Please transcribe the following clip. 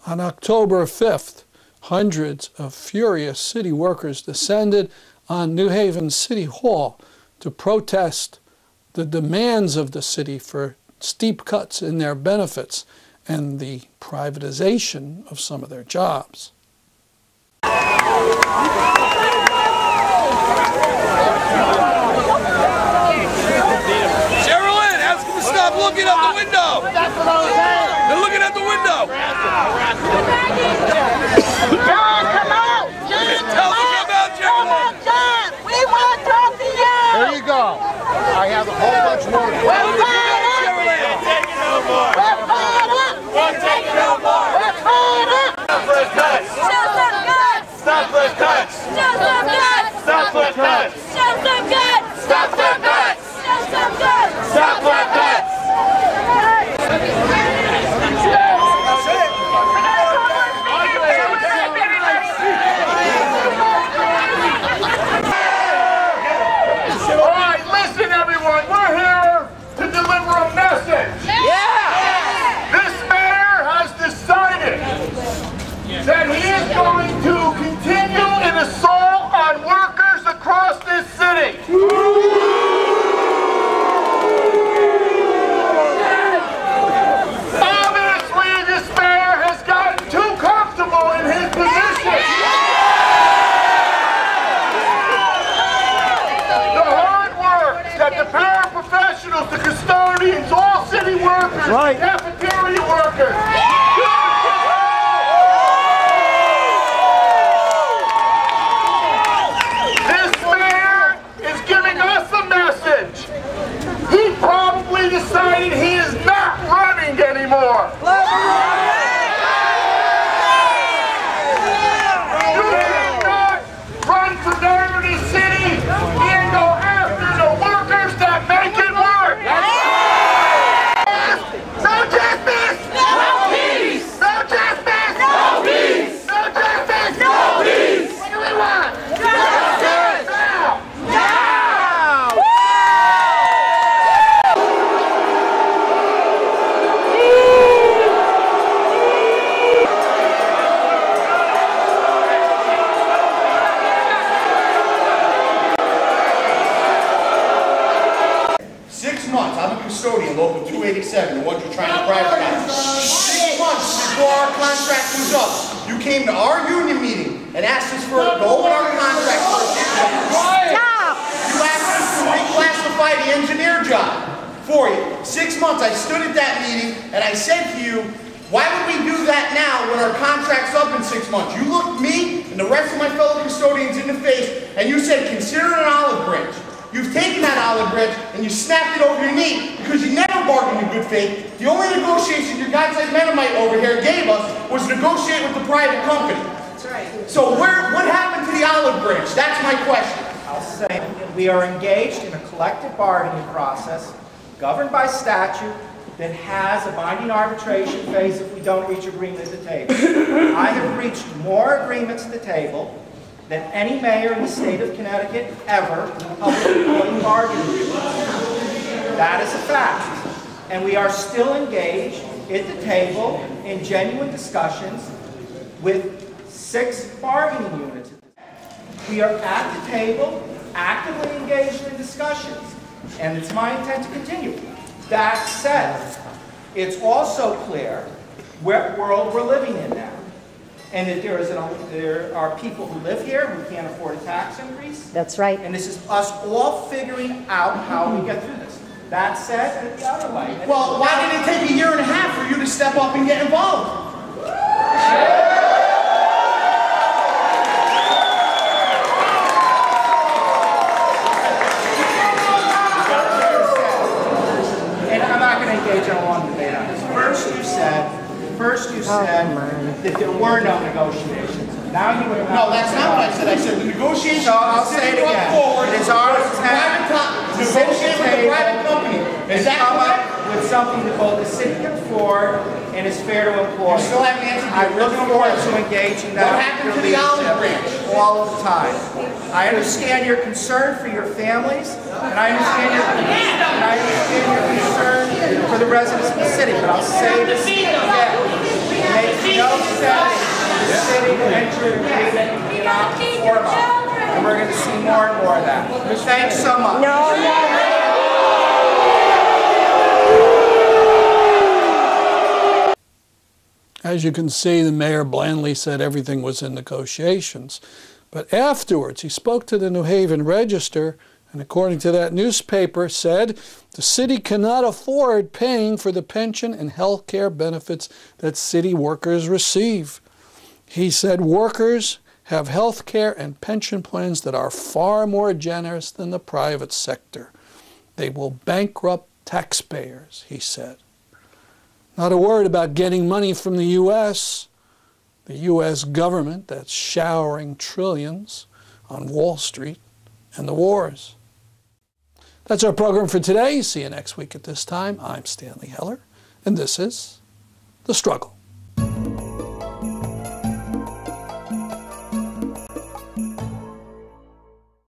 On October 5th, hundreds of furious city workers descended on New Haven City Hall to protest the demands of the city for steep cuts in their benefits and the privatization of some of their jobs. Sherilyn, ask him to stop looking out the window. They're looking out the window. John, come out! John, Tell them to come out, Sherilyn. John, we want to talk to you! There you go. I have a whole bunch more. We're fired up! Sherilyn. We're fired up! We're taking no more. We're fired up! Stop for cuts. Show some guts! Stop for cuts. Show some guts! Stop for cuts. Show some guts! Stop for cuts. Show some guts! Stop for cuts. All right, listen, everyone. We're here to deliver a message. This mayor has decided that he is going to continue an assault on workers across this city. Obviously, this mayor has gotten too comfortable in his position. The hard work that the paraprofessionals, the custodians, all city workers, cafeteria workers, this mayor is giving us a message. He probably decided he is not running anymore. You cannot run for mayor of this city and go after the workers that make it work. No justice! No peace! No justice! No peace! No justice! No peace! What do we want? Justice! Now! Now! I'm a custodian, local 287, the ones you're trying to privatize. 6 months before our contract was up, you came to our union meeting and asked us for to open our contract for a You asked us to reclassify the engineer job for you. 6 months, I stood at that meeting and I said to you, why would we do that now when our contract's up in 6 months? You looked me and the rest of my fellow custodians in the face and you said, consider it an olive branch. You've taken that olive branch and you snapped it over your knee because you never bargained in good faith. The only negotiation your guys like Mennonite over here gave us was negotiate with the private company. That's right. So what happened to the olive branch? That's my question. I'll say that we are engaged in a collective bargaining process governed by statute that has a binding arbitration phase if we don't reach agreement at the table. I have reached more agreements at the table than any mayor in the state of Connecticut ever in public employee bargaining agreements. That is a fact. And we are still engaged at the table in genuine discussions with 6 bargaining units. We are at the table, actively engaged in discussions, and it's my intent to continue. That said, it's also clear what world we're living in now. And that there are people who live here who can't afford a tax increase. That's right. And this is us all figuring out how we get through this. That said, the other way. Well, why did it take a year and a half for you to step up and get involved? And I'm not going to engage in a long debate on this. First you said that there were no negotiations. Now you would have... No, that's not what I said. I said the negotiations... So I'll say it again. It is our intent to negotiate with the private company. Is that correct? With something that both the city can afford and is fair to employ. You still haven't answered I look forward to engaging that. What happened to the olive branch? All of the time. I understand your concern for your families, and I understand your concern for the residents of the city, but I'll say this again. makes no sense for the city to enter an agreement we cannot perform on. And we're going to see more and more of that. Thanks so much. As you can see, the mayor blandly said everything was in negotiations. But afterwards, he spoke to the New Haven Register, and according to that newspaper, said the city cannot afford paying for the pension and health care benefits that city workers receive. He said workers have health care and pension plans that are far more generous than the private sector. They will bankrupt taxpayers, he said. Not a word about getting money from the U.S., the U.S. government that's showering trillions on Wall Street and the wars. That's our program for today. See you next week at this time. I'm Stanley Heller, and this is The Struggle.